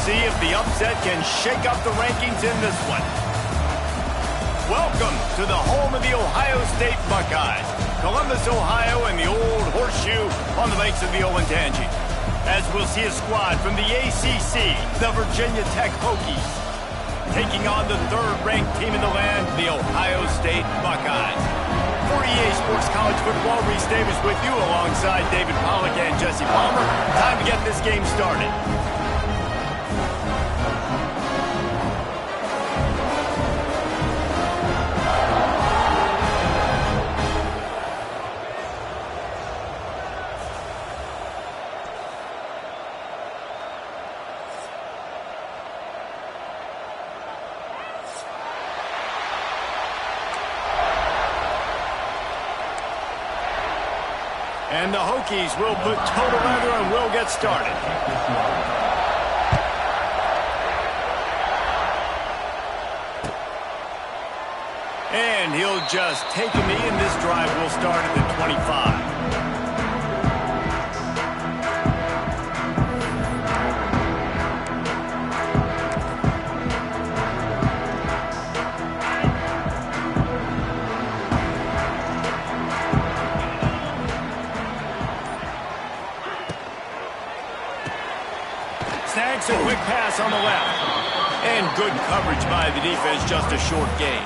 see if the upset can shake up the rankings in this one. Welcome to the home of the Ohio State Buckeyes, Columbus, Ohio, and the Old Horseshoe on the banks of the Olentangy. As we'll see a squad from the ACC, the Virginia Tech Hokies, taking on the third-ranked team in the land, the Ohio State Buckeyes. For EA Sports College Football, Reese Davis with you alongside David Pollack and Jesse Palmer. Time to get this game started. And the Hokies will put total leather and will get started. And he'll just take a knee, and this drive will start at the 25. Snags a quick pass on the left. And good coverage by the defense, just a short gain.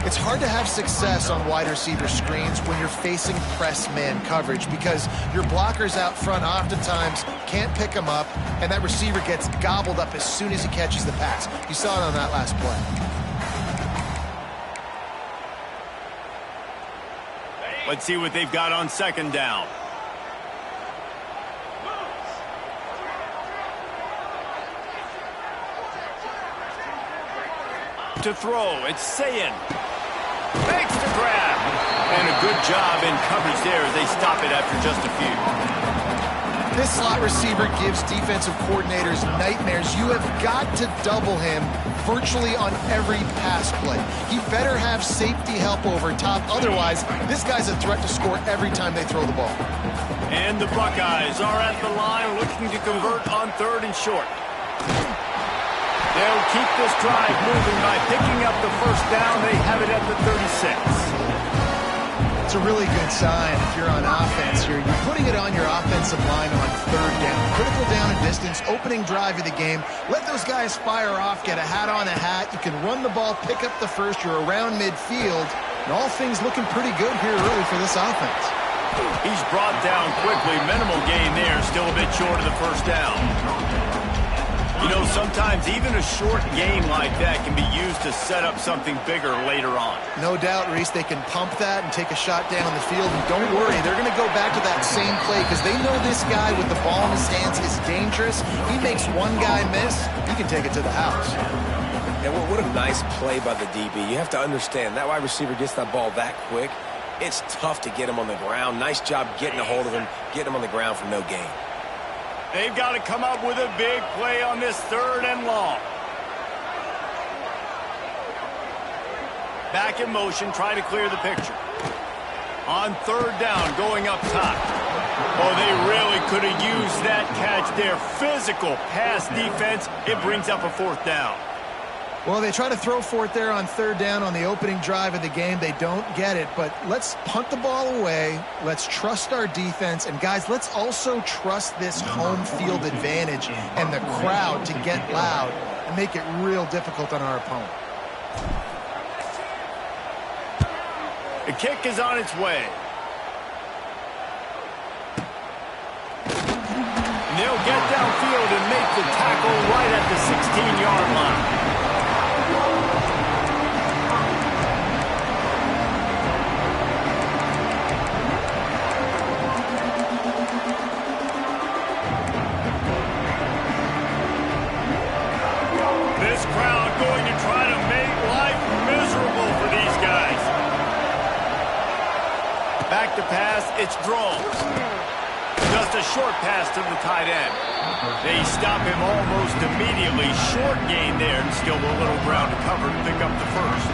It's hard to have success on wide receiver screens when you're facing press man coverage because your blockers out front oftentimes can't pick them up, and that receiver gets gobbled up as soon as he catches the pass. You saw it on that last play. Let's see what they've got on second down. To throw, it's Sayin. Makes the grab. And a good job in coverage there as they stop it after just a few. This slot receiver gives defensive coordinators nightmares. You have got to double him virtually on every pass play. He better have safety help over top. Otherwise, this guy's a threat to score every time they throw the ball. And the Buckeyes are at the line looking to convert on third and short. They'll keep this drive moving by picking up the first down. They have it at the 36. It's a really good sign if you're on offense here. You're putting it on your offensive line on third down. Critical down and distance, opening drive of the game. Let those guys fire off, get a hat on a hat. You can run the ball, pick up the first. You're around midfield. And all things looking pretty good here early for this offense. He's brought down quickly. Minimal gain there. Still a bit short of the first down. You know, sometimes even a short gain like that can be used to set up something bigger later on. No doubt, Reese, they can pump that and take a shot down the field. And don't worry, they're going to go back to that same play because they know this guy with the ball in his hands is dangerous. He makes one guy miss, he can take it to the house. And what a nice play by the DB. You have to understand, that wide receiver gets that ball that quick. It's tough to get him on the ground. Nice job getting a hold of him, getting him on the ground for no gain. They've got to come up with a big play on this third and long. Back in motion, trying to clear the picture. On third down, going up top. Oh, they really could have used that catch there. Physical pass defense. It brings up a fourth down. Well, they try to throw for it there on third down on the opening drive of the game. They don't get it, but let's punt the ball away. Let's trust our defense. And, guys, let's also trust this home field advantage and the crowd to get loud and make it real difficult on our opponent. The kick is on its way. And they'll get downfield and make the tackle right at the 16-yard line. This crowd going to try to make life miserable for these guys. Back to pass, it's Drones. Just a short pass to the tight end. They stop him almost immediately. Short gain there, and still a little ground to cover to pick up the first.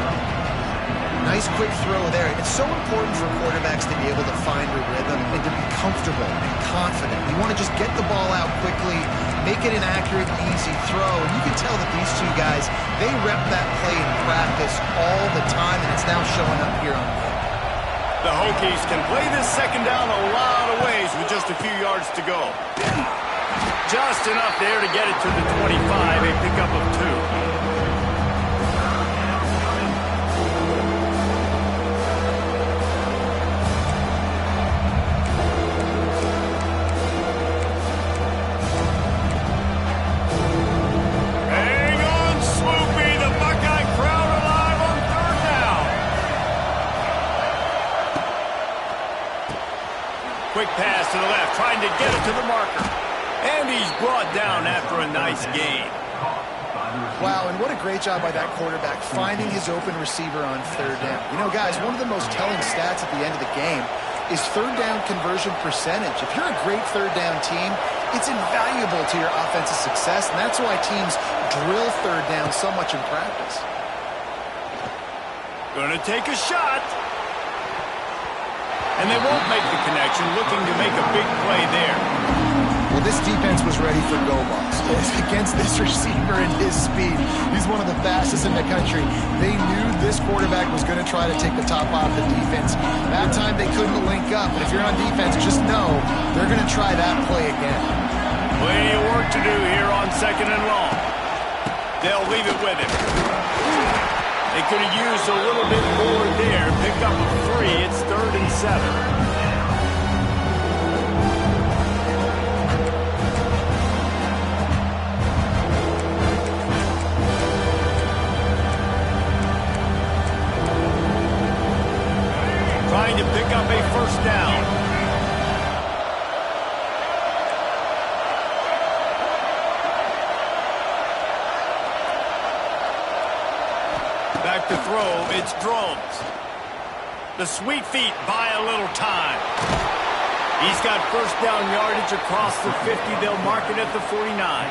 Nice quick throw there. It's so important for quarterbacks to be able to find a rhythm and to be comfortable and confident. You want to just get the ball out quickly, make it an accurate, easy throw. And you can tell that these two guys, they rep that play in practice all the time, and it's now showing up here on field. The Hokies can play this second down a lot of ways with just a few yards to go. Just enough there to get it to the 25, a pickup of 2. Quick pass to the left, trying to get it to the marker. And he's brought down after a nice gain. Wow, and what a great job by that quarterback, finding his open receiver on third down. You know, guys, one of the most telling stats at the end of the game is third down conversion percentage. If you're a great third down team, it's invaluable to your offensive success, and that's why teams drill third down so much in practice. Gonna take a shot. And they won't make the connection, looking to make a big play there. Well, this defense was ready for go balls. Against this receiver and his speed, he's one of the fastest in the country. They knew this quarterback was going to try to take the top off the defense. That time they couldn't link up, but if you're on defense, just know they're going to try that play again. Plenty of work to do here on second and long. They'll leave it with him. They could have used a little bit more there. Pick up a 3. It's 3rd and 7. Trying to pick up a first down. Back to throw, it's Drones. The sweet feet buy a little time. He's got first down yardage across the 50. They'll mark it at the 49.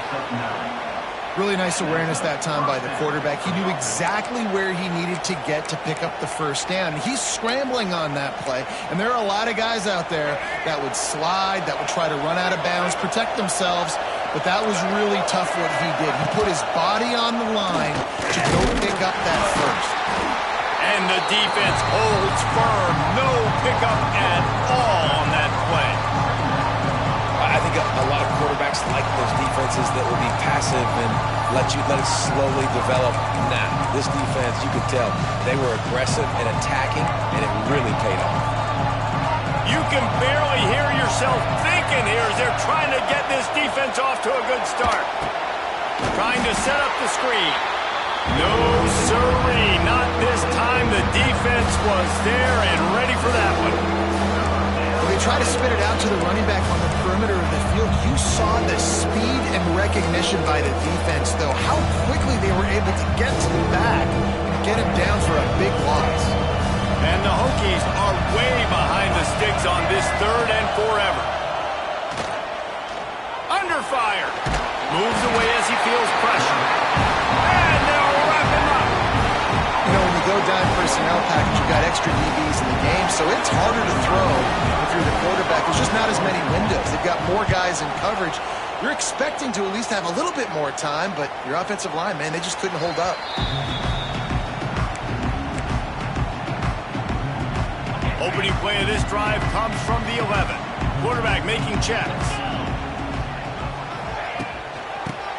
Really nice awareness that time by the quarterback. He knew exactly where he needed to get to pick up the first down. He's scrambling on that play, and there are a lot of guys out there that would slide, that would try to run out of bounds, protect themselves, but that was really tough what he did. He put his body on the line to go pick up that first. And the defense holds firm. No pickup at all on that play. I think a lot of quarterbacks like those defenses that will be passive and let it slowly develop. Nah, this defense, you could tell, they were aggressive and attacking, and it really paid off. You can barely hear yourself thinking here as they're trying to get this defense off to a good start. Trying to set up the screen. No, sirree, not this time. The defense was there and ready for that one. They try to spit it out to the running back on the perimeter of the field. You saw the speed and recognition by the defense, though. How quickly they were able to get to the back and get him down for a big loss. And the Hokies are way behind the sticks on this 3rd and forever. Under fire. Moves away as he feels pressure. And they'll wrap him up. You know, when you go dime personnel package, you've got extra DBs in the game, so it's harder to throw if you're the quarterback. There's just not as many windows. They've got more guys in coverage. You're expecting to at least have a little bit more time, but your offensive line, man, they just couldn't hold up. Opening play of this drive comes from the 11. Quarterback making checks.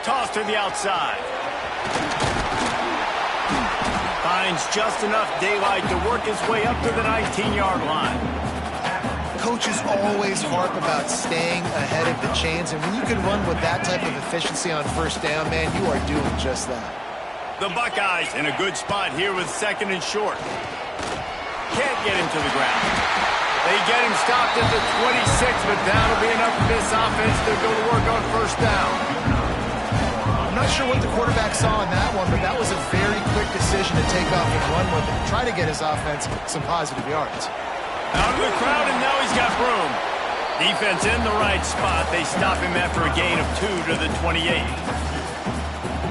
Toss to the outside. Finds just enough daylight to work his way up to the 19-yard line. Coaches always harp about staying ahead of the chains, and when you can run with that type of efficiency on first down, man, you are doing just that. The Buckeyes in a good spot here with 2nd and short. Can't get him to the ground. They get him stopped at the 26, but that'll be enough for this offense to go to work on first down. I'm not sure what the quarterback saw in that one, but that was a very quick decision to take off and run with it, try to get his offense some positive yards. Out of the crowd, and now he's got room. Defense in the right spot. They stop him after a gain of 2 to the 28.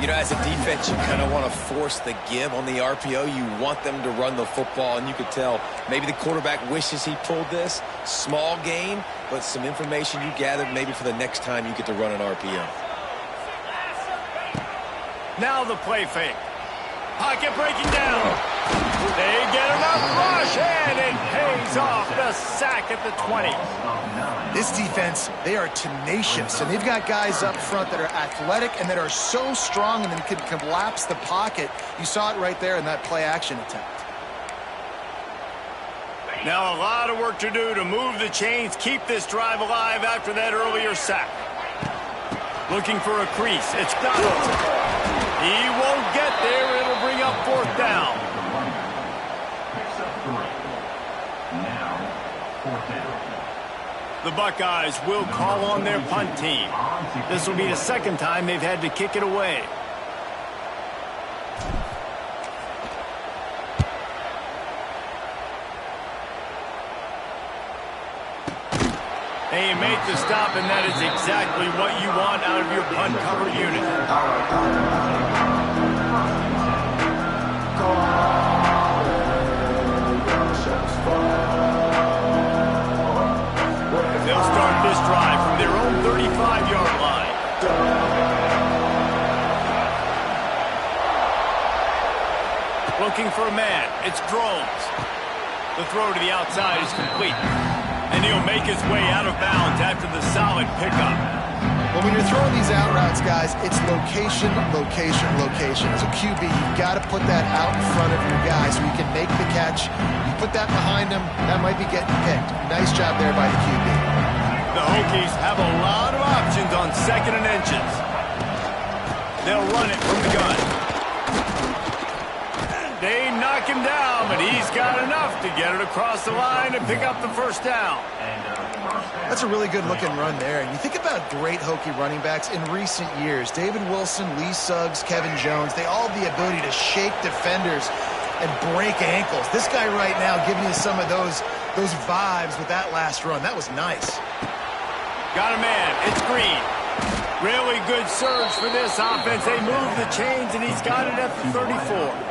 You know, as a defense, you kind of want to force the give on the RPO. You want them to run the football, and you could tell maybe the quarterback wishes he pulled this. Small gain, but some information you gathered maybe for the next time you get to run an RPO. Now the play fake. Pocket breaking down. They get enough rush, and it pays off. The sack at the 20. This defense, they are tenacious, and they've got guys up front that are athletic and that are so strong and then can collapse the pocket. You saw it right there in that play-action attempt. Now a lot of work to do to move the chains, keep this drive alive after that earlier sack. Looking for a crease. It's Donaldson. He won't get there. It'll bring up 4th down. The Buckeyes will call on their punt team. This will be the second time they've had to kick it away. They make the stop, and that is exactly what you want out of your punt cover unit. They'll start this drive from their own 35-yard line. Looking for a man. It's Drones. The throw to the outside is complete. And he'll make his way out of bounds after the solid pickup. Well, when you're throwing these out routes, guys, it's location, location, location. As a QB, you've got to put that out in front of your guy so he can make the catch. You put that behind him, that might be getting picked. Nice job there by the QB. The Hokies have a lot of options on 2nd and inches. They'll run it from the gun. They knock him down, but he's got enough to get it across the line and pick up the 1st down. That's a really good-looking run there. And you think about great Hokie running backs in recent years. David Wilson, Lee Suggs, Kevin Jones, they all have the ability to shake defenders and break ankles. This guy right now giving you some of those vibes with that last run. That was nice. Got a man. It's Green. Really good surge for this offense. They move the chains, and he's got it at the 34.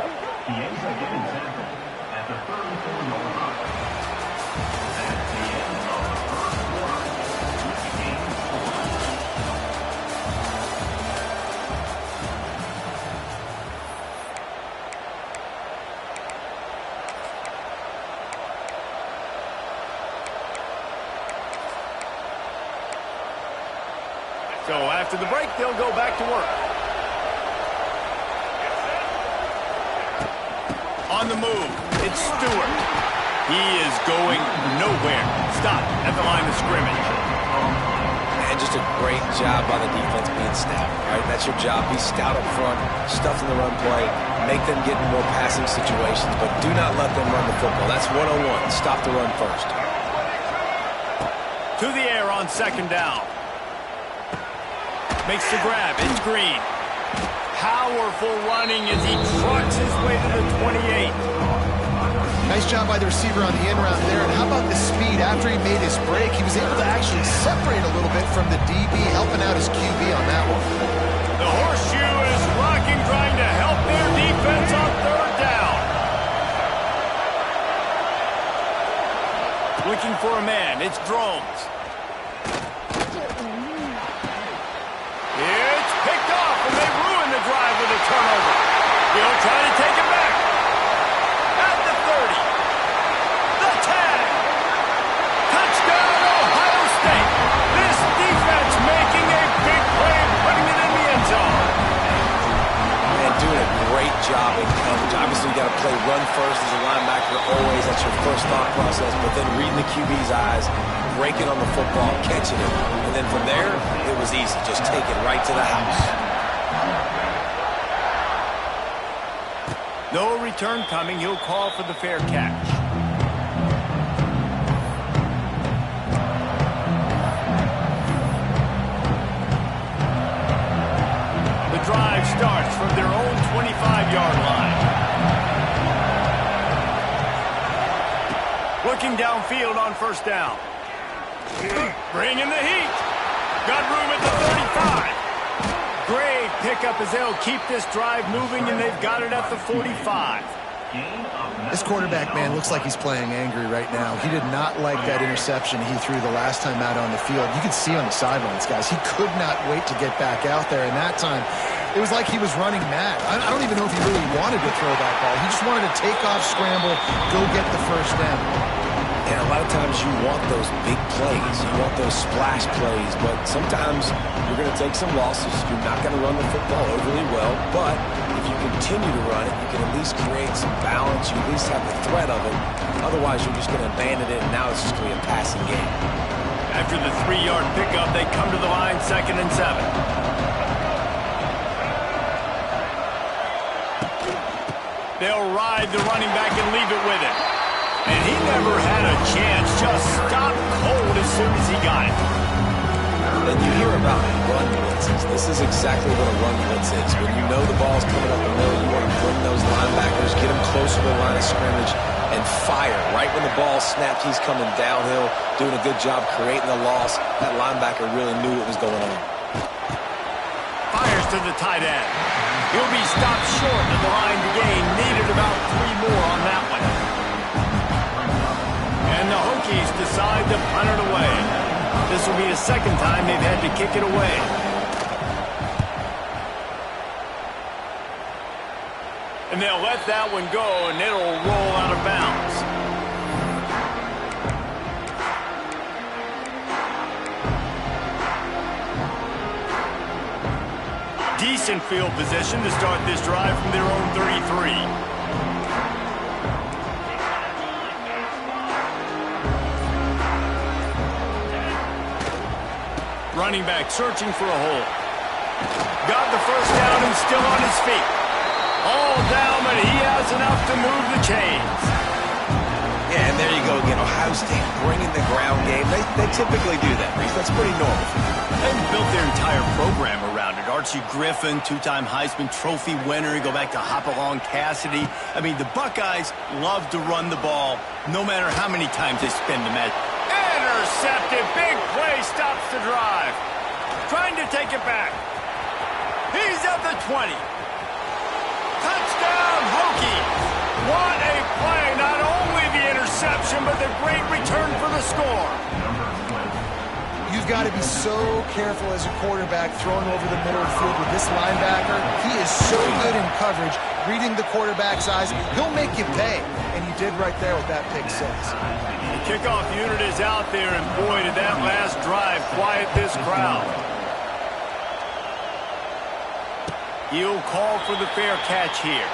So after the break, they'll go back to work. On the move, it's Stewart. He is going nowhere. Stop at the line of scrimmage. And just a great job by the defense being stout, right? That's your job. Be stout up front, stuff in the run play, make them get in more passing situations, but do not let them run the football. That's 101. Stop the run first. To the air on 2nd down. Makes the grab. It's Green. Powerful running as he trucks his way to the 28. Nice job by the receiver on the in route there. And how about the speed? After he made his break, he was able to actually separate a little bit from the DB, helping out his QB on that one. The horseshoe is rocking, trying to help their defense on 3rd down. Looking for a man. It's Drones. It's picked off, and they ruin the drive with a turnover. He'll try to take it back. At the 30. The tag. Touchdown, Ohio State. This defense making a big play and putting it in the end zone. And doing a great job in coverage. Obviously, you got to play run first as a linebacker always. That's your first thought process. But then reading the QB's eyes, breaking on the football, catching it. And then from there, it was easy. Just take it right to the house. No return coming. He'll call for the fair catch. The drive starts from their own 25-yard line. Looking downfield on 1st down. Bringing the heat. Got room at the 35. Great pickup as they'll keep this drive moving, and they've got it at the 45. This quarterback, man, looks like he's playing angry right now. He did not like that interception he threw the last time out on the field. You can see on the sidelines, guys, he could not wait to get back out there. And that time, it was like he was running mad. I don't even know if he really wanted to throw that ball. He just wanted to take off, scramble, go get the first down. And a lot of times you want those big plays. You want those splash plays. But sometimes you're going to take some losses. You're not going to run the football overly well. But if you continue to run it, you can at least create some balance. You at least have the threat of it. Otherwise, you're just going to abandon it, and now it's just going to be a passing game. After the 3-yard pickup, they come to the line, 2nd and 7. They'll ride the running back and leave it with him. And he never had a chance, just stopped cold as soon as he got it. And you hear about run blitzes. This is exactly what a run blitz is. When you know the ball's coming up the middle, you want to bring those linebackers, get them closer to the line of scrimmage, and fire. Right when the ball snapped, he's coming downhill, doing a good job creating the loss. That linebacker really knew what was going on. Fires to the tight end. He'll be stopped short of the line to gain. Needed about 3 more on that one. And the Hokies decide to punt it away. This will be the 2nd time they've had to kick it away. And they'll let that one go, and it'll roll out of bounds. Decent field position to start this drive from their own 33. Running back searching for a hole. Got the first down and still on his feet. All down, but he has enough to move the chains. Yeah, and there you go again. Ohio State bringing the ground game. They typically do that, Reese. That's pretty normal. They've built their entire program around it. Archie Griffin, 2-time Heisman Trophy winner. You go back to Hopalong Cassidy. I mean, the Buckeyes love to run the ball, no matter how many times they spend the match. Intercepted. Big play stops the drive. Trying to take it back. He's at the 20. Touchdown, Hokies. What a play. Not only the interception, but the great return for the score. You've got to be so careful as a quarterback throwing over the middle of the field with this linebacker. He is so good in coverage, reading the quarterback's eyes. He'll make you pay, and he did right there with that pick 6. The kickoff unit is out there, and boy, did that last drive quiet this crowd. He'll call for the fair catch here.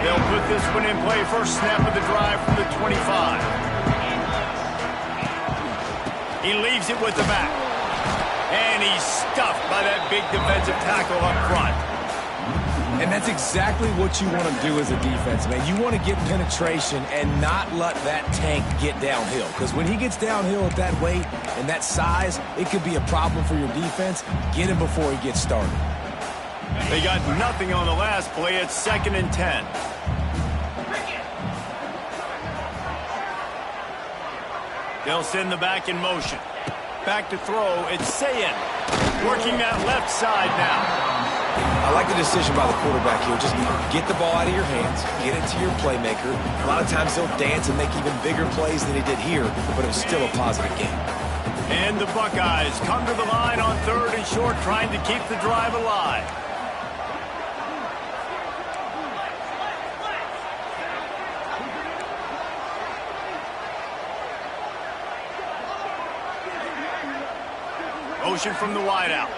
They'll put this one in play. First snap of the drive from the 25. He leaves it with the back. And he's stuffed by that big defensive tackle up front. And that's exactly what you want to do as a defense, man. You want to get penetration and not let that tank get downhill. Because when he gets downhill at that weight and that size, it could be a problem for your defense. Get him before he gets started. They got nothing on the last play. It's 2nd and 10. They'll send the back in motion. Back to throw. It's Sayin working that left side now. I like the decision by the quarterback here. Just get the ball out of your hands, get it to your playmaker. A lot of times he'll dance and make even bigger plays than he did here, but it was still a positive game. And the Buckeyes come to the line on 3rd and short, trying to keep the drive alive. Motion from the wideout.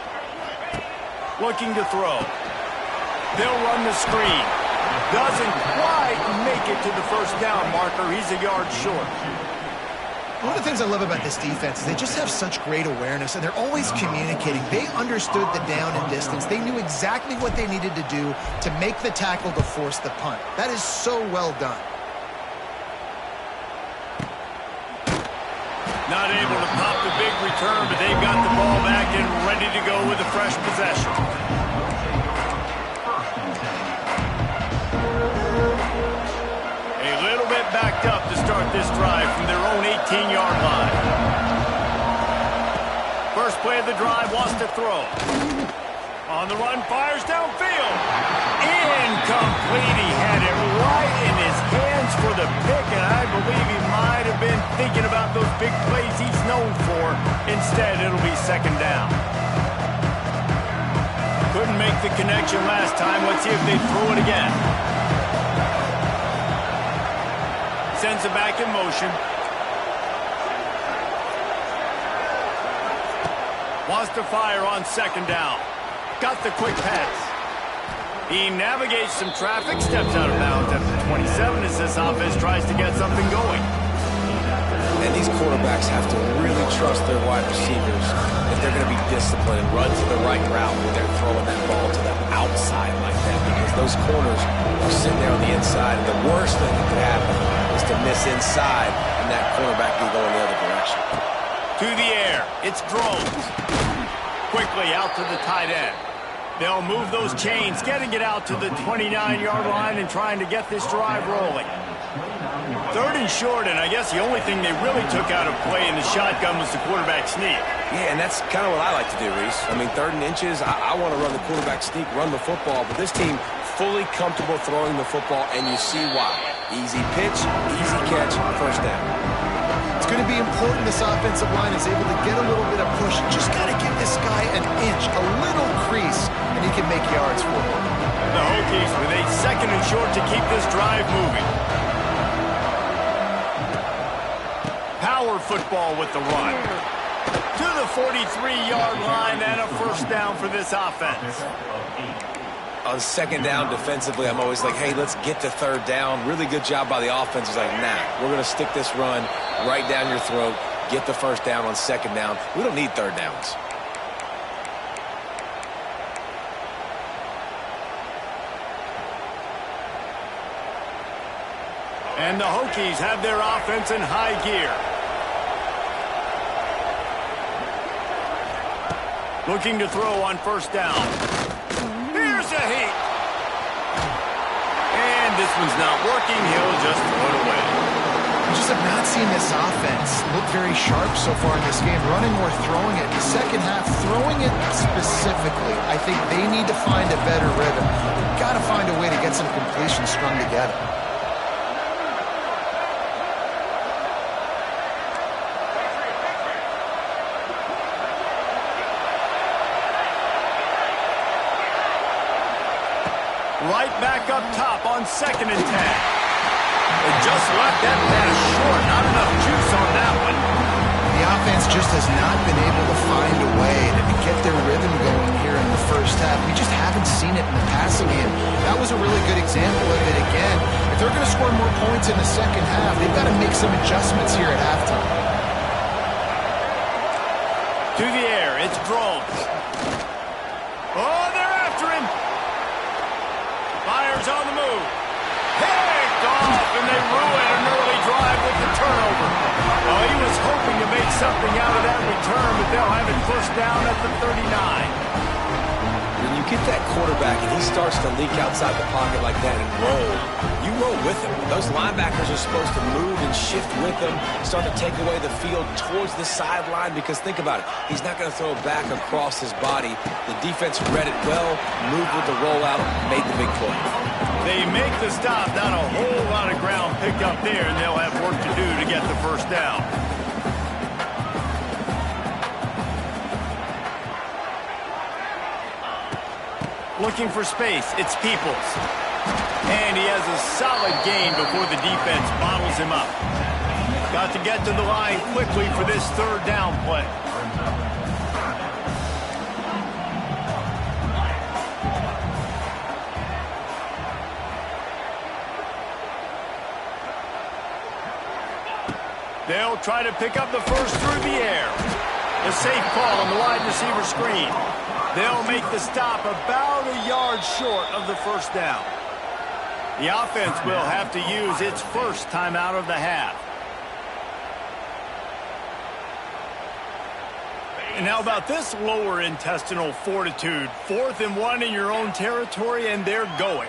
Looking to throw. They'll run the screen. Doesn't quite make it to the first down marker. He's a yard short. One of the things I love about this defense is they just have such great awareness, and they're always communicating. They understood the down and distance. They knew exactly what they needed to do to make the tackle to force the punt. That is so well done. Not able to pop the big return, but they've got the ball back and ready to go with a fresh possession. A little bit backed up to start this drive from their own 18-yard line. First play of the drive, wants to throw. On the run, fires downfield. Incomplete. He had it right in his hands for the pick, and I believe he might have been thinking about those big plays he's known for. Instead, it'll be second down. Couldn't make the connection last time. Let's see if they throw it again. Sends it back in motion. Wants to fire on second down. Got the quick pass. He navigates some traffic, steps out of bounds at the 27 as this offense tries to get something going. And these quarterbacks have to really trust their wide receivers if they're going to be disciplined and run to the right route when they're throwing that ball to the outside like that, because those corners are sitting there on the inside, and the worst thing that could happen is to miss inside and that cornerback can go in the other direction. To the air, it's Drones. Quickly out to the tight end. They'll move those chains, getting it out to the 29-yard line and trying to get this drive rolling. Third and short, and I guess the only thing they really took out of play in the shotgun was the quarterback sneak. Yeah, and that's kind of what I like to do, Reese. I mean, 3rd and inches, I want to run the quarterback sneak, run the football, but this team fully comfortable throwing the football, and you see why. Easy pitch, easy catch, first down. It's going to be important this offensive line is able to get a little bit of push. Just got to give this guy an inch, a little crease, and he can make yards for him. The Hokies with a 2nd and short to keep this drive moving. Power football with the run. To the 43-yard line and a first down for this offense. On second down defensively, I'm always like, hey, let's get to 3rd down. Really good job by the offense. It's like, nah, we're going to stick this run right down your throat, get the first down on 2nd down. We don't need 3rd downs. And the Hokies have their offense in high gear. Looking to throw on first down. Here's a heat. And this one's not working. He'll just throw it away. We just have not seen this offense look very sharp so far in this game, running or throwing it. The second half, throwing it specifically, I think they need to find a better rhythm. They've got to find a way to get some completions strung together. Right back up top on 2nd and 10. They just left that pass short. Not enough juice on that one. The offense just has not been able to find a way to get their rhythm going here in the first half. We just haven't seen it in the passing game. That was a really good example of it again. If they're going to score more points in the second half, they've got to make some adjustments here at halftime. To the air, it's Drones. Oh, they're after him. Fires on the move. Picked off, and they ruin an early drive with the turnover. Oh, he was hoping to make something out of that return, but they'll have it first down at the 39. When you get that quarterback and he starts to leak outside the pocket like that and roll, you roll with him. Those linebackers are supposed to move and shift with him, start to take away the field towards the sideline, because think about it. He's not going to throw it back across his body. The defense read it well, moved with the rollout, made the big play. They make the stop, not a whole lot of ground picked up there, and they'll have work to do to get the first down. Looking for space, it's Peoples. And he has a solid gain before the defense bottles him up. Got to get to the line quickly for this 3rd down play. They'll try to pick up the first through the air. A safe call on the wide receiver screen. They'll make the stop about a yard short of the first down. The offense will have to use its first timeout of the half. And how about this lower intestinal fortitude? 4th and 1 in your own territory, and they're going.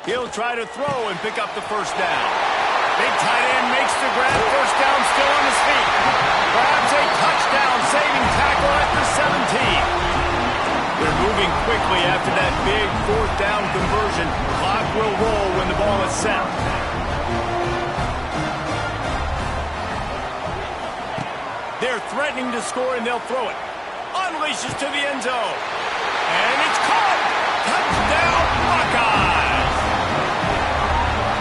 He'll He'll try to throw and pick up the first down. Big tight end makes the grab. First down, still on his feet. Grabs a touchdown, saving tackle at the 17. They're moving quickly after that big fourth down conversion. Clock will roll when the ball is set. They're threatening to score, and they'll throw it. Unleashes to the end zone. And it's caught. Touchdown, Buckeyes.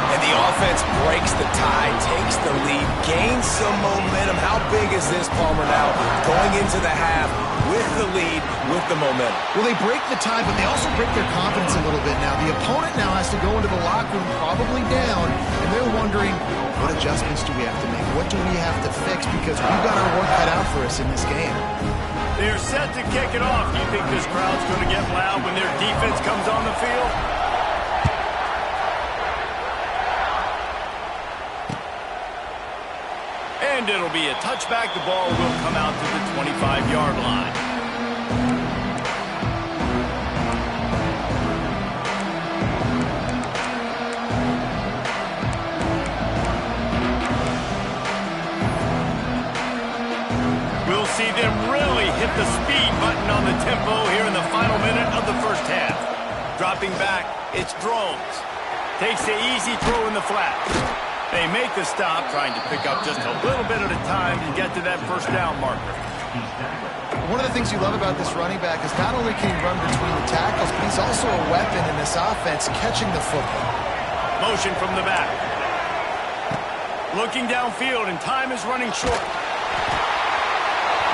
And the offense breaks the tie, takes the lead, gains some momentum. How big is this, Palmer, now? Going into the half with the lead, with the momentum. Well, they break the tie, but they also break their confidence a little bit now. The opponent now has to go into the locker room probably down, and they're wondering, what adjustments do we have to make? What do we have to fix? Because we've got our work cut out for us in this game. They're set to kick it off. Do you think this crowd's going to get loud when their defense comes on the field? And it'll be a touchback. The ball will come out to the 25-yard line. We'll see them really hit the speed button on the tempo here in the final minute of the first half. Dropping back, it's Drones. Takes the easy throw in the flat. They make the stop, trying to pick up just a little bit at a time to get to that first down marker. One of the things you love about this running back is not only can he run between the tackles, but he's also a weapon in this offense, catching the football. Motion from the back. Looking downfield, and time is running short.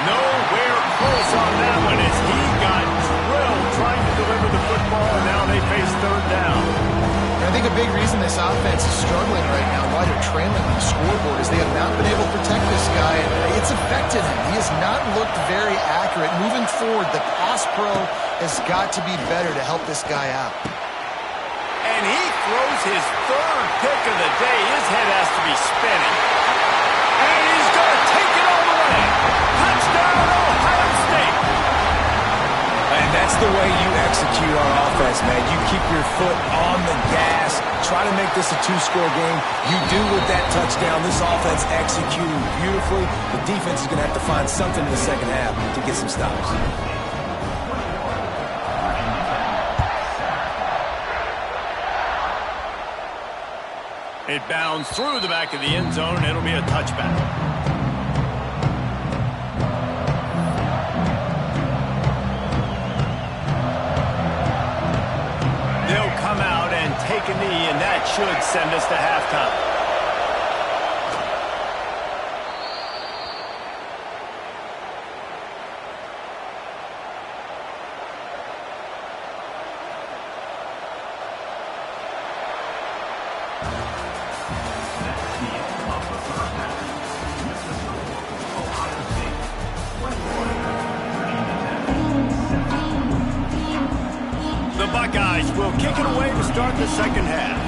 Nowhere close on that one as he got drilled trying to deliver the football, and now they face third down. I think a big reason this offense is struggling right now, why they're trailing on the scoreboard, is they have not been able to protect this guy, and it's affected him. He has not looked very accurate. Moving forward, the pass pro has got to be better to help this guy out. And he throws his third pick of the day. His head has to be spinning. And he's going to take it all the way. Touchdown, Ohio State. And that's the way you execute on offense, man. You keep your foot on the gas. Try to make this a two-score game. You do with that touchdown. This offense executing beautifully. The defense is going to have to find something in the second half to get some stops. It bounds through the back of the end zone. It'll be a touchback. They'll come out and take a knee, and that should send us to halftime. Buckeyes will kick it away to start the second half.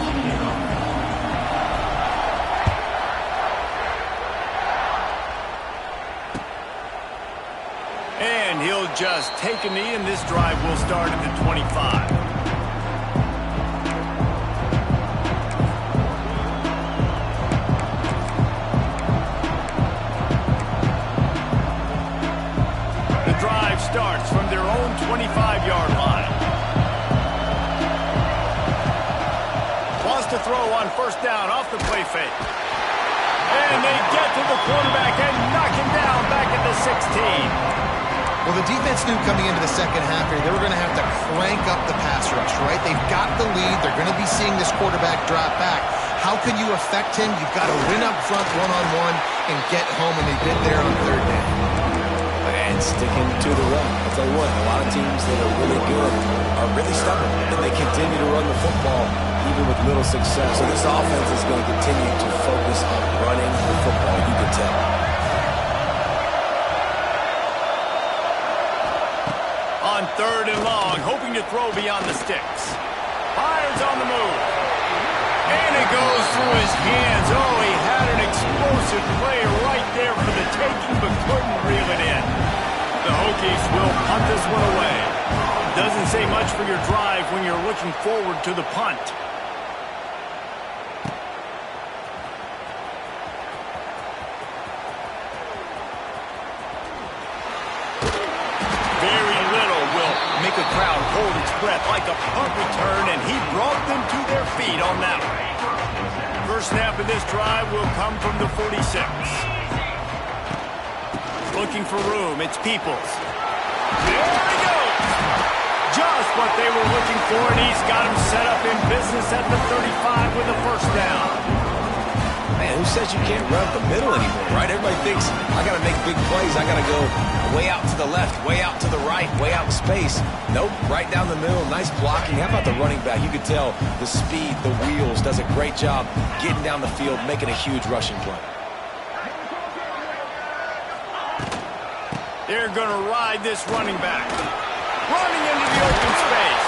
And he'll just take a knee, and this drive will start at the 25. The drive starts from their own 25-yard line. To throw on first down off the play fake. And they get to the quarterback and knock him down back at the 16. Well, the defense knew coming into the second half here, they were going to have to crank up the pass rush, right? They've got the lead. They're going to be seeing this quarterback drop back. How can you affect him? You've got to win up front one-on-one and get home, and they did there on third down. And sticking to the run. I'll tell you what, a lot of teams that are really good are really stubborn, and they continue to run the football even with little success. So this offense is going to continue to focus on running the football, you can tell. On third and long, hoping to throw beyond the sticks. Fires on the move. And it goes through his hands. Oh, he had an explosive play right there for the taking, but couldn't reel it in. The Hokies will punt this one away. Doesn't say much for your drive when you're looking forward to the punt. the crowd hold its breath like a punt return, and he brought them to their feet on that one. First snap of this drive will come from the 46. Looking for room, it's Peoples. There he goes! Just what they were looking for, and he's got him set up in business at the 35 with a first down. Man, who says you can't run up the middle anymore, right? Everybody thinks, I got to make big plays. I got to go way out to the left, way out to the right, way out in space. Nope, right down the middle, nice blocking. How about the running back? You could tell the speed, the wheels, does a great job getting down the field, making a huge rushing play. They're going to ride this running back. Running into the open space.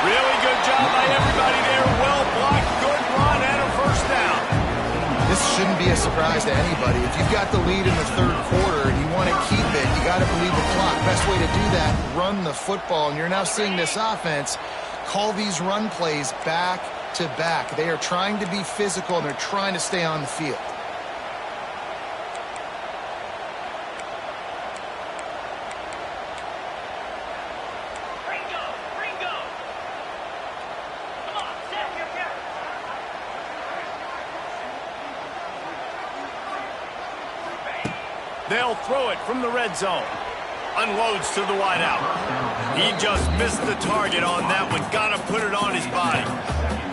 Really good job by everybody there. Well blocked, good run, and a first down. This shouldn't be a surprise to anybody. If you've got the lead in the third quarter and you want to keep it, you got to believe the clock. Best way to do that, run the football. And you're now seeing this offense call these run plays back to back. They are trying to be physical, and they're trying to stay on the field. They'll throw it from the red zone. Unloads to the wideout. He just missed the target on that one. Got to put it on his body.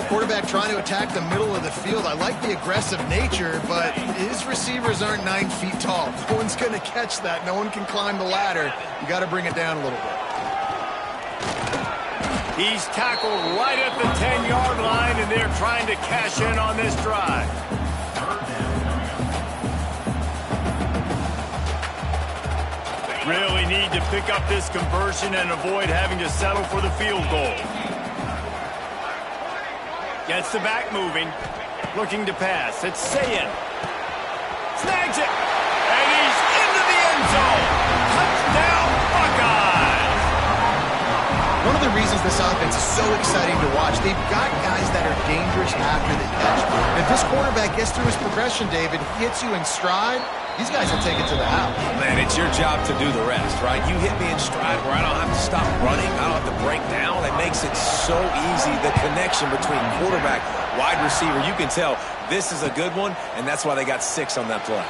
Quarterback trying to attack the middle of the field. I like the aggressive nature, but his receivers aren't 9 feet tall. No one's going to catch that. No one can climb the ladder. You got to bring it down a little bit. He's tackled right at the 10-yard line, and they're trying to cash in on this drive. Really need to pick up this conversion and avoid having to settle for the field goal. Gets the back moving. Looking to pass. It's Sayin. Snags it. And he's into the end zone. Touchdown, Buckeyes. One of the reasons this offense is so exciting to watch, they've got guys that are dangerous after the catch. If this quarterback gets through his progression, David, hits you in stride, these guys will take it to the house. Man, it's your job to do the rest, right? You hit me in stride where I don't have to stop running. I don't have to break down. It makes it so easy. The connection between quarterback, wide receiver, you can tell this is a good one, and that's why they got 6 on that play.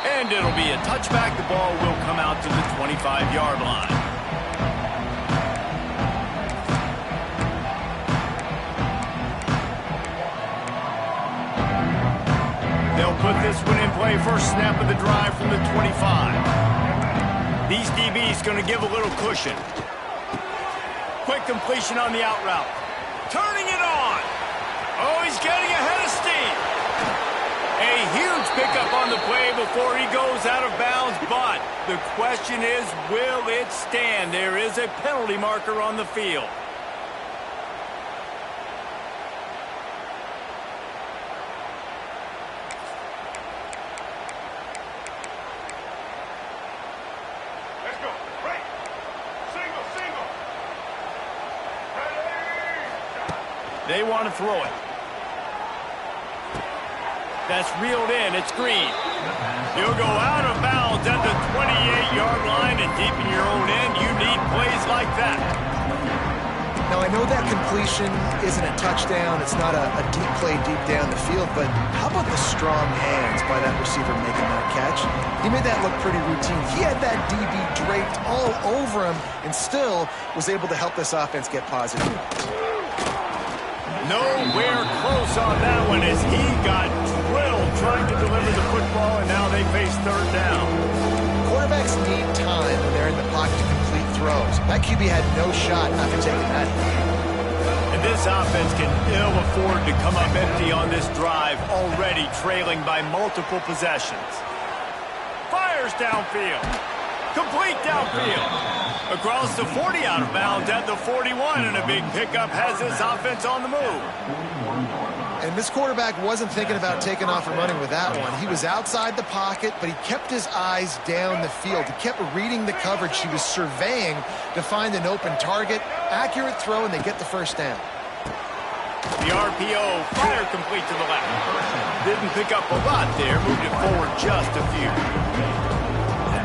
And it'll be a touchback. The ball will come out to the 25-yard line. They'll put this one in play. First snap of the drive from the 25. These DBs going to give a little cushion. Quick completion on the out route. Turning it on. Oh, he's getting ahead of steam. A huge pickup on the play before he goes out of bounds, but the question is, will it stand? There is a penalty marker on the field. They want to throw it. That's reeled in. It's Green. He'll go out of bounds at the 28-yard line, and deep in your own end, you need plays like that. Now, I know that completion isn't a touchdown. It's not a deep play deep down the field, but how about the strong hands by that receiver making that catch? He made that look pretty routine. He had that DB draped all over him and still was able to help this offense get positive. Nowhere close on that one as he got drilled trying to deliver the football, and now they face third down. Quarterbacks need time when they're in the pocket to complete throws. That QB had no shot after taking that. And this offense can ill afford to come up empty on this drive, already trailing by multiple possessions. Fires downfield. Complete downfield. Across the 40, out of bounds at the 41, and a big pickup has this offense on the move. And this quarterback wasn't thinking about taking off and running with that one. He was outside the pocket, but he kept his eyes down the field. He kept reading the coverage. He was surveying to find an open target. Accurate throw, and they get the first down. The RPO, fire complete to the left. Didn't pick up a lot there, moved it forward just a few.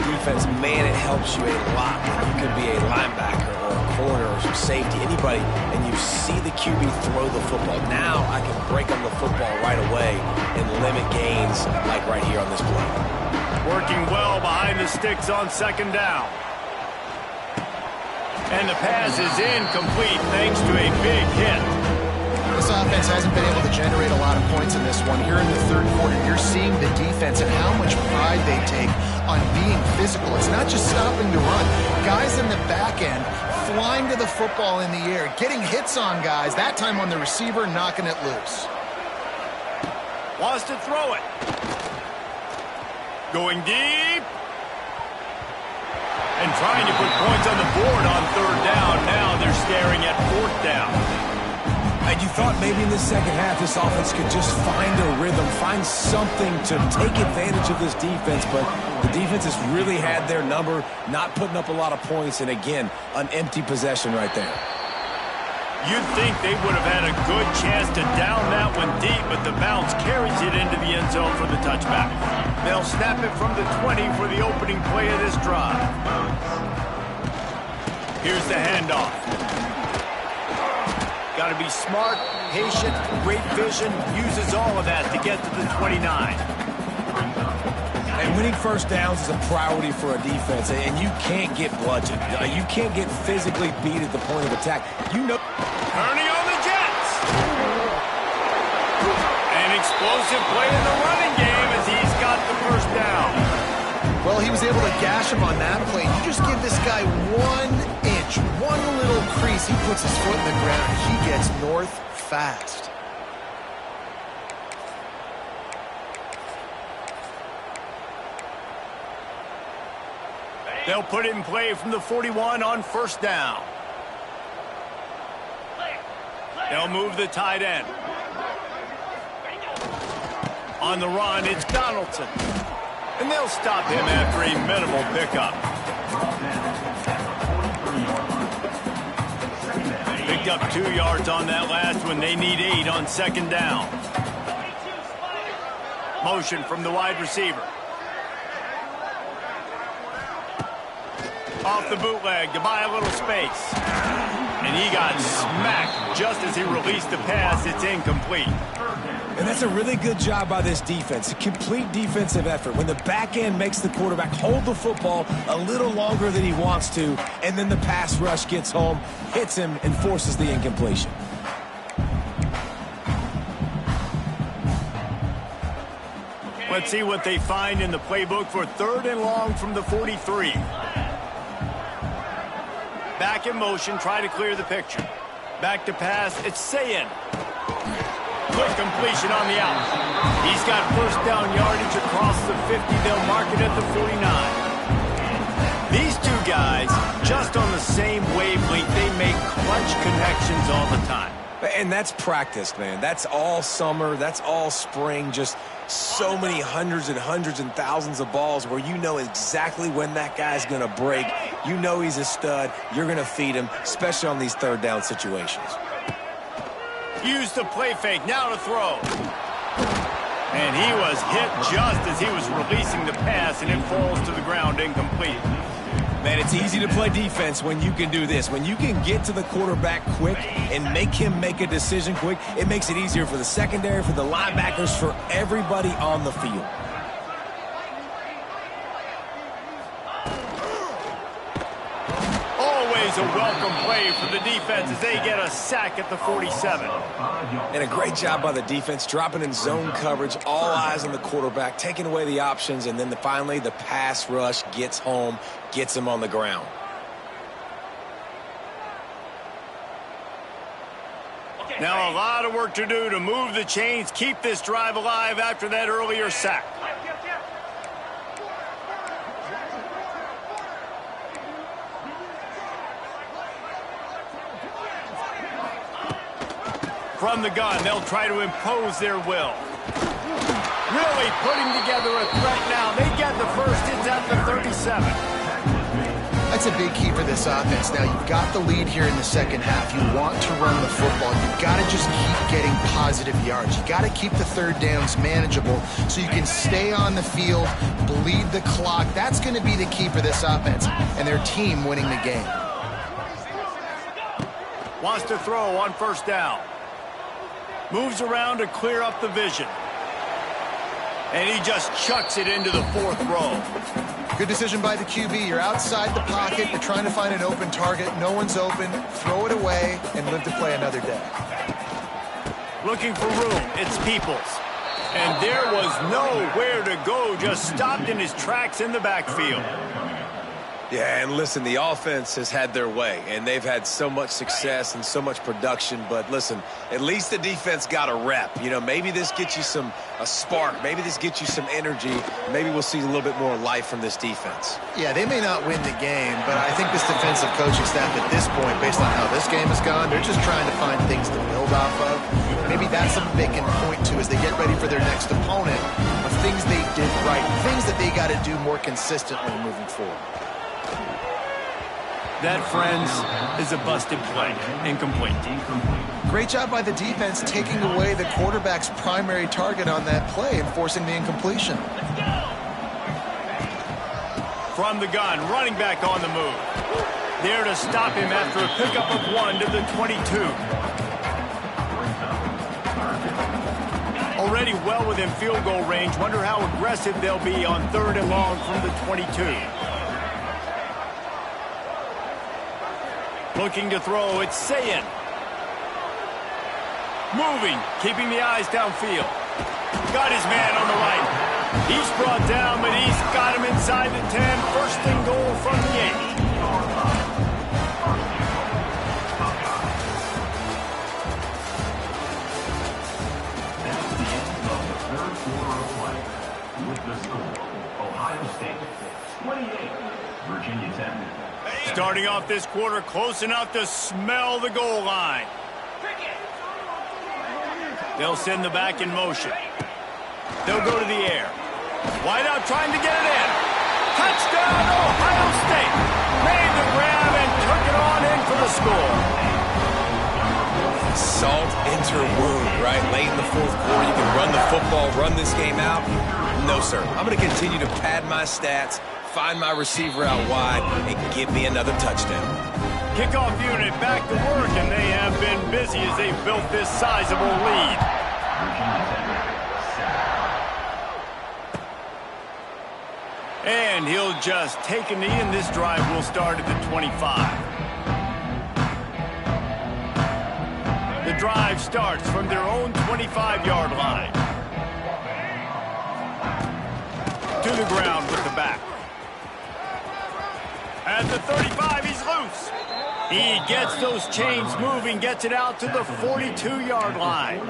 Defense, man, it helps you a lot. You can be a linebacker or a corner or safety, anybody, and you see the QB throw the football, now I can break on the football right away and limit gains like right here on this play. Working well behind the sticks on second down. And the pass is incomplete thanks to a big hit. This offense hasn't been able to generate a lot of points in this one. Here in the third quarter, you're seeing the defense and how much pride they take on being physical. It's not just stopping to run. Guys in the back end flying to the football in the air, getting hits on guys, that time on the receiver, knocking it loose. Wants to throw it. Going deep. And trying to put points on the board on third down. Now they're staring at fourth down. And you thought maybe in the second half this offense could just find a rhythm, find something to take advantage of this defense, but the defense has really had their number, not putting up a lot of points, and again, an empty possession right there. You'd think they would have had a good chance to down that one deep, but the bounce carries it into the end zone for the touchback. They'll snap it from the 20 for the opening play of this drive. Here's the handoff. Got to be smart, patient, great vision, uses all of that to get to the 29. And winning first downs is a priority for a defense, and you can't get bludgeoned. You can't get physically beat at the point of attack. You know. Ernie on the Jets. An explosive play in the running game as he's got the first down. Well, he was able to gash him on that play. You just give this guy 1 inch, one little crease, he puts his foot in the ground, he gets north fast. They'll put it in play from the 41 on first down. They'll move the tight end. On the run, it's Donaldson. And they'll stop him after a minimal pickup. Picked up 2 yards on that last one. They need 8 on second down. Motion from the wide receiver. Off the bootleg to buy a little space. And he got smacked just as he released the pass. It's incomplete. And that's a really good job by this defense, a complete defensive effort. When the back end makes the quarterback hold the football a little longer than he wants to, and then the pass rush gets home, hits him, and forces the incompletion. Let's see what they find in the playbook for third and long from the 43. Back in motion, try to clear the picture. Back to pass, it's Sayin. Quick completion on the out. He's got first down yardage across the 50. They'll mark it at the 49. These two guys, just on the same wavelength, they make clutch connections all the time. And that's practice, man. That's all summer. That's all spring. Just so many hundreds and thousands of balls where you know exactly when that guy's going to break. You know he's a stud. You're going to feed him, especially on these third down situations. Use the play fake, now to throw. And he was hit just as he was releasing the pass, and it falls to the ground incomplete. Man, it's easy to play defense when you can do this. When you can get to the quarterback quick and make him make a decision quick, it makes it easier for the secondary, for the linebackers, for everybody on the field. Always a welcome play for the defense as they get a sack at the 47. And a great job by the defense, dropping in zone coverage, all eyes on the quarterback, taking away the options, and then finally the pass rush gets home, gets him on the ground. Now a lot of work to do to move the chains, keep this drive alive after that earlier sack. From the gun, they'll try to impose their will. Really putting together a threat now. They get the first. It's at the 37. That's a big key for this offense. Now, you've got the lead here in the second half. You want to run the football. You've got to just keep getting positive yards. You've got to keep the third downs manageable so you can stay on the field, bleed the clock. That's going to be the key for this offense and their team winning the game. Wants to throw on first down. Moves around to clear up the vision. And he just chucks it into the fourth row. Good decision by the QB. You're outside the pocket. You're trying to find an open target. No one's open. Throw it away and live to play another day. Looking for room. It's Peoples. And there was nowhere to go. Just stopped in his tracks in the backfield. Yeah, and listen, the offense has had their way, and they've had so much success and so much production. But listen, at least the defense got a rep. You know, maybe this gets you a spark. Maybe this gets you some energy. Maybe we'll see a little bit more life from this defense. Yeah, they may not win the game, but I think this defensive coaching staff at this point, based on how this game has gone, they're just trying to find things to build off of. Maybe that's something they can point to as they get ready for their next opponent of things they did right, things that they got to do more consistently moving forward. That, friends, is a busted play. Incomplete. Great job by the defense taking away the quarterback's primary target on that play and forcing the incompletion. From the gun, running back on the move. There to stop him after a pickup of 1 to the 22. Already well within field goal range. Wonder how aggressive they'll be on 3rd and long from the 22. Looking to throw, it's Sayin. Moving, keeping the eyes downfield. Got his man on the right. He's brought down, but he's got him inside the 10. First and goal from the 8. That's the end of the third quarter of play. With the score, Ohio State 28, Virginia 10. Starting off this quarter close enough to smell the goal line. They'll send the back in motion. They'll go to the air. Wide out trying to get it in. Touchdown, Ohio State. Made the grab and took it on in for the score. Salt into her wound, right? Late in the fourth quarter, you can run the football, run this game out. No, sir. I'm going to continue to pad my stats, find my receiver out wide, and give me another touchdown. Kickoff unit back to work, and they have been busy as they've built this sizable lead. And he'll just take a knee, and this drive will start at the 25. The drive starts from their own 25-yard line. To the ground with the back. At the 35, he's loose. He gets those chains moving, gets it out to the 42-yard line.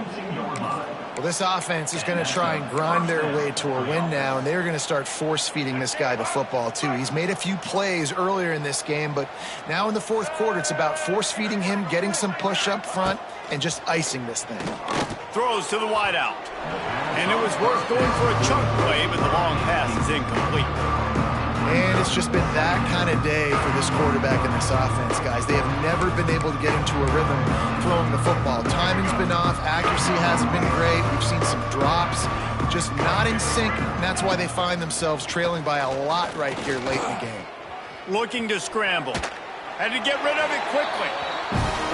Well, this offense is going to try and grind their way to a win now, and they're going to start force-feeding this guy the football, too. He's made a few plays earlier in this game, but now in the fourth quarter, it's about force-feeding him, getting some push up front, and just icing this thing. Throws to the wideout. And it was worth going for a chunk play, but the long pass is incomplete. And it's just been that kind of day for this quarterback and this offense, guys. They have never been able to get into a rhythm throwing the football. Timing's been off. Accuracy hasn't been great. We've seen some drops. Just not in sync, and that's why they find themselves trailing by a lot right here late in the game. Looking to scramble. Had to get rid of it quickly.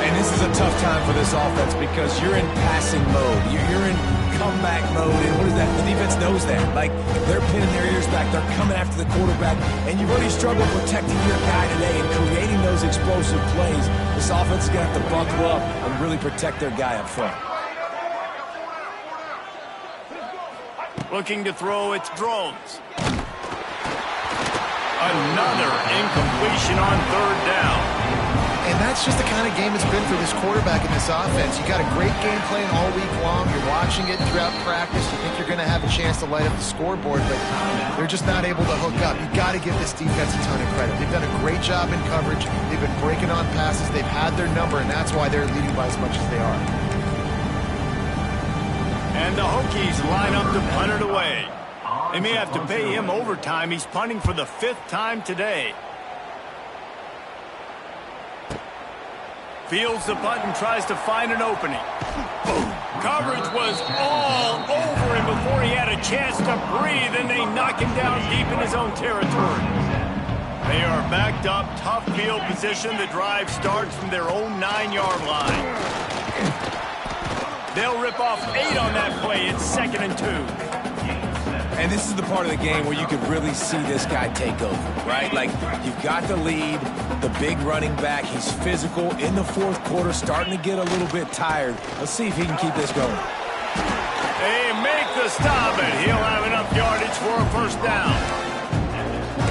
And this is a tough time for this offense because you're in passing mode. You're in comeback mode, and what is that? The defense knows that. Like, they're pinning their ears back. They're coming after the quarterback, and you've already struggled protecting your guy today and creating those explosive plays. This offense is going to have to buckle up and really protect their guy up front. Looking to throw, it's Drones. Another incompletion on 3rd down. And that's just the kind of game it's been for this quarterback and this offense. You got a great game plan all week long. You're watching it throughout practice. You think you're going to have a chance to light up the scoreboard, but they're just not able to hook up. You got to give this defense a ton of credit. They've done a great job in coverage. They've been breaking on passes. They've had their number, and that's why they're leading by as much as they are. And the Hokies line up to punt it away. They may have to pay him overtime. He's punting for the 5th time today. Fields the punt and tries to find an opening. Boom. Coverage was all over him before he had a chance to breathe, and they knock him down deep in his own territory. They are backed up, tough field position. The drive starts from their own 9-yard line. They'll rip off 8 on that play. It's 2nd and 2. And this is the part of the game where you can really see this guy take over, right? Like, you've got the lead, the big running back. He's physical in the 4th quarter, starting to get a little bit tired. Let's see if he can keep this going. They make the stop, and he'll have enough yardage for a first down.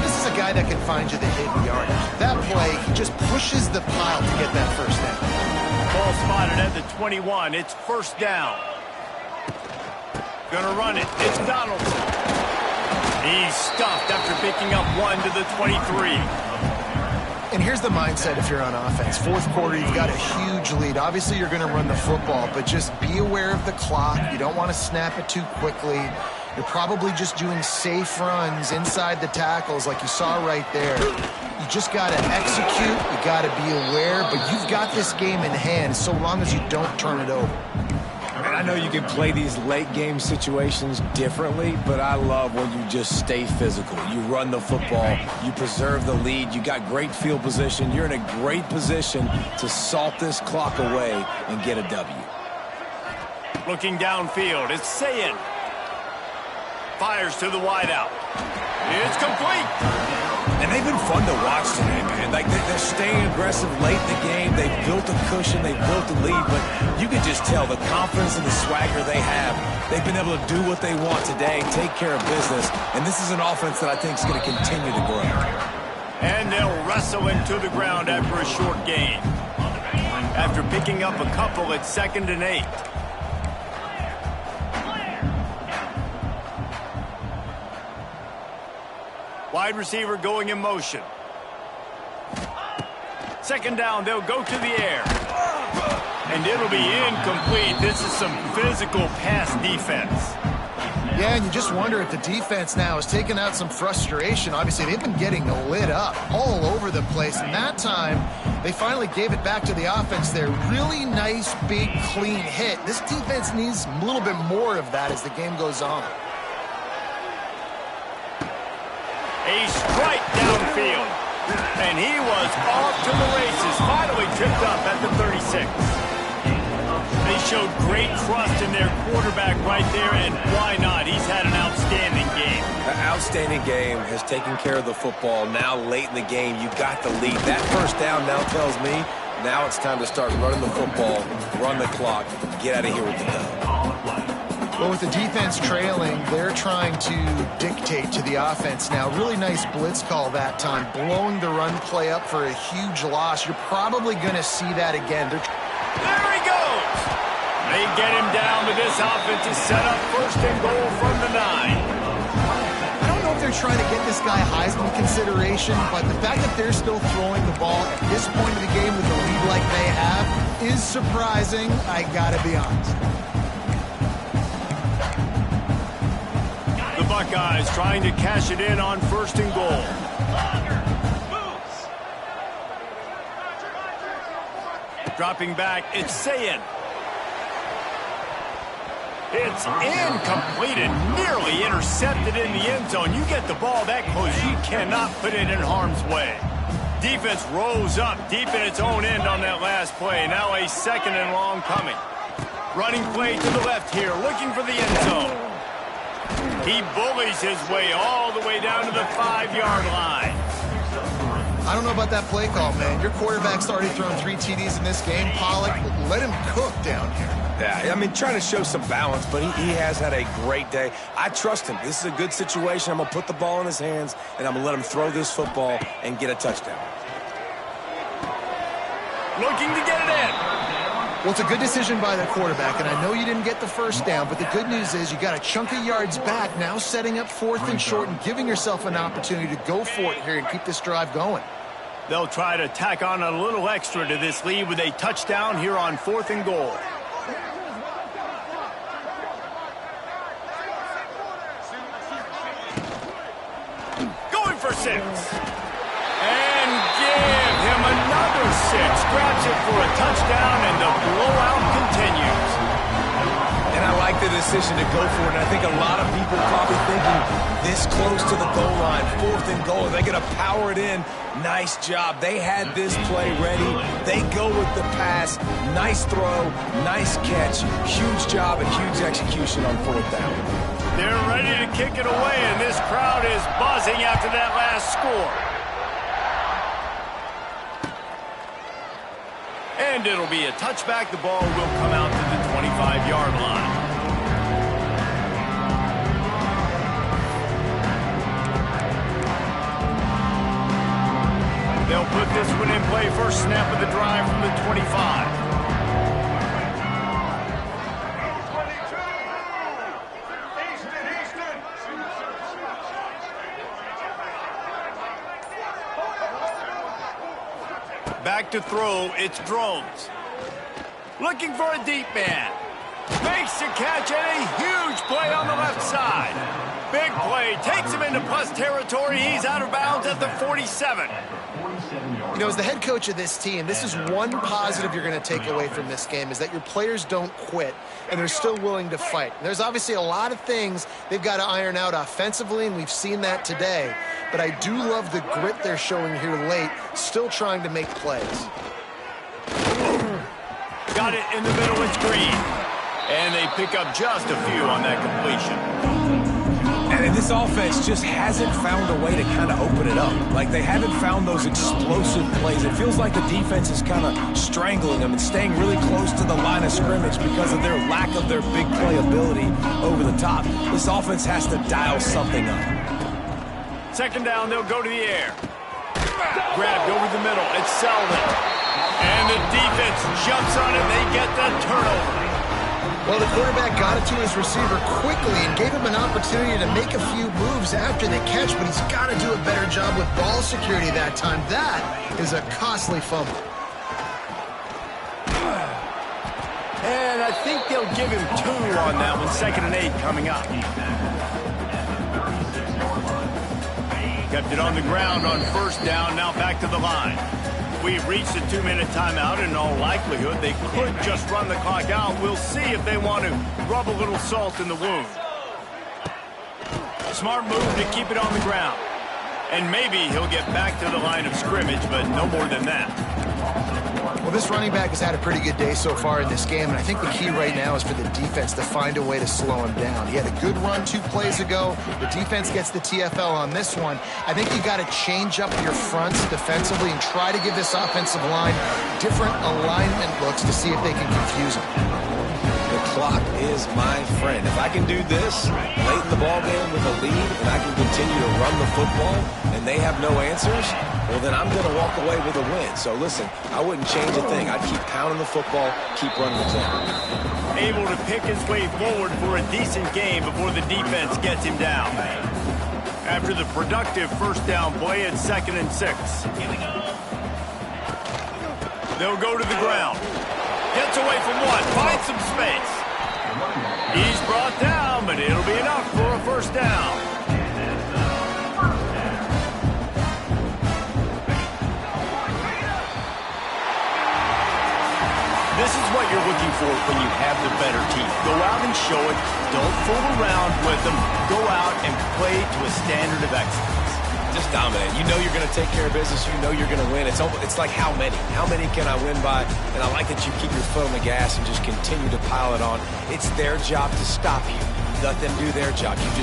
This is a guy that can find you the hidden yardage. That play, he just pushes the pile to get that first down. Ball spotted at the 21. It's first down. Gonna run it. It's Donaldson. He's stuffed after picking up 1 to the 23. And here's the mindset if you're on offense. 4th quarter, you've got a huge lead. Obviously, you're going to run the football, but just be aware of the clock. You don't want to snap it too quickly. You're probably just doing safe runs inside the tackles like you saw right there. You just got to execute. You got to be aware, but you've got this game in hand so long as you don't turn it over. And I know you can play these late game situations differently, but I love when you just stay physical. You run the football, you preserve the lead, you got great field position, you're in a great position to salt this clock away and get a W. Looking downfield, it's Sayin. Fires to the wideout. It's complete. And they've been fun to watch today, man. Like, they're staying aggressive late in the game. They've built a cushion. They've built a lead. But you can just tell the confidence and the swagger they have. They've been able to do what they want today, take care of business. And this is an offense that I think is going to continue to grow. And they'll wrestle him to the ground after a short gain. After picking up a couple at 2nd and 8. Wide receiver going in motion. 2nd down, they'll go to the air. And it'll be incomplete. This is some physical pass defense. Yeah, and you just wonder if the defense now has taken out some frustration. Obviously, they've been getting lit up all over the place. And that time, they finally gave it back to the offense there. Really nice, big, clean hit. This defense needs a little bit more of that as the game goes on. A strike downfield. And he was off to the races. Finally tripped up at the 36. They showed great trust in their quarterback right there, and why not? He's had an outstanding game. An outstanding game, has taken care of the football. Now late in the game, you got the lead. That first down now tells me now it's time to start running the football, run the clock, get out of here with the dub. Well, with the defense trailing, they're trying to dictate to the offense now. Really nice blitz call that time, blowing the run play up for a huge loss. You're probably going to see that again. There he goes! They get him down, but this offense is set up 1st and goal from the 9. I don't know if they're trying to get this guy Heisman consideration, but the fact that they're still throwing the ball at this point of the game with a lead like they have is surprising, I gotta be honest. The Buckeyes trying to cash it in on 1st and goal. Dropping back, it's Sayin. It's incomplete and nearly intercepted in the end zone. You get the ball that close, you cannot put it in harm's way. Defense rose up deep in its own end on that last play. Now a 2nd and long coming. Running play to the left here, looking for the end zone. He bullies his way all the way down to the 5-yard line. I don't know about that play call, man. Your quarterback's already thrown 3 TDs in this game. Pollock, let him cook down here. Yeah, I mean, trying to show some balance, but he has had a great day. I trust him. This is a good situation. I'm going to put the ball in his hands, and I'm going to let him throw this football and get a touchdown. Looking to get it in. Well, it's a good decision by the quarterback, and I know you didn't get the first down, but the good news is you got a chunk of yards back, now setting up 4th and short and giving yourself an opportunity to go for it here and keep this drive going. They'll try to tack on a little extra to this lead with a touchdown here on 4th and goal. Going for 6. And give him another 6. Grabs it for a touchdown, and the blowout continues. And I like the decision to go for it, and I think a lot of people probably thinking this close to the goal line, 4th and goal, they're going to power it in. Nice job. They had this play ready. They go with the pass. Nice throw, nice catch, huge job and huge execution on 4th down. They're ready to kick it away, and this crowd is buzzing after that last score. And it'll be a touchback. The ball will come out to the 25-yard line. They'll put this one in play. First snap of the drive from the 25. Back to throw, it's Drones. Looking for a deep man. Makes the catch, and a huge play on the left side. Big play, takes him into plus territory. He's out of bounds at the 47. You know, as the head coach of this team, this is one positive you're going to take away from this game, is that your players don't quit, and they're still willing to fight. There's obviously a lot of things they've got to iron out offensively, and we've seen that today. But I do love the grit they're showing here late, still trying to make plays. Got it in the middle, it's Green. And they pick up just a few on that completion. And this offense just hasn't found a way to kind of open it up. Like, they haven't found those explosive plays. It feels like the defense is kind of strangling them and staying really close to the line of scrimmage because of their lack of their big play ability over the top. This offense has to dial something up. Second down, they'll go to the air. Grabbed over the middle, it's Selden. And the defense jumps on it, they get the turnover. Well, the quarterback got it to his receiver quickly and gave him an opportunity to make a few moves after the catch, but he's got to do a better job with ball security that time. That is a costly fumble. And I think they'll give him 2 on that one. 2nd and 8 coming up. Kept it on the ground on first down, now back to the line. We've reached a 2-minute timeout, and in all likelihood, they could just run the clock out. We'll see if they want to rub a little salt in the wound. Smart move to keep it on the ground. And maybe he'll get back to the line of scrimmage, but no more than that. Well, this running back has had a pretty good day so far in this game, and I think the key right now is for the defense to find a way to slow him down. He had a good run 2 plays ago. The defense gets the TFL on this one. I think you got to change up your fronts defensively and try to give this offensive line different alignment looks to see if they can confuse him. The clock is my friend. If I can do this late in the ballgame with a lead and I can continue to run the football and they have no answers, well, then I'm going to walk away with a win. So, listen, I wouldn't change a thing. I'd keep pounding the football, keep running the clock. Able to pick his way forward for a decent game before the defense gets him down. After the productive first down play, it's 2nd and 6. They'll go to the ground. Gets away from one, finds some space. He's brought down, but it'll be enough for a first down. This is what you're looking for when you have the better team. Go out and show it. Don't fool around with them. Go out and play to a standard of excellence. Just dominate. You know you're going to take care of business. You know you're going to win. It's like how many? How many can I win by? And I like that you keep your foot on the gas and just continue to pile it on. It's their job to stop you. Let them do their job. You just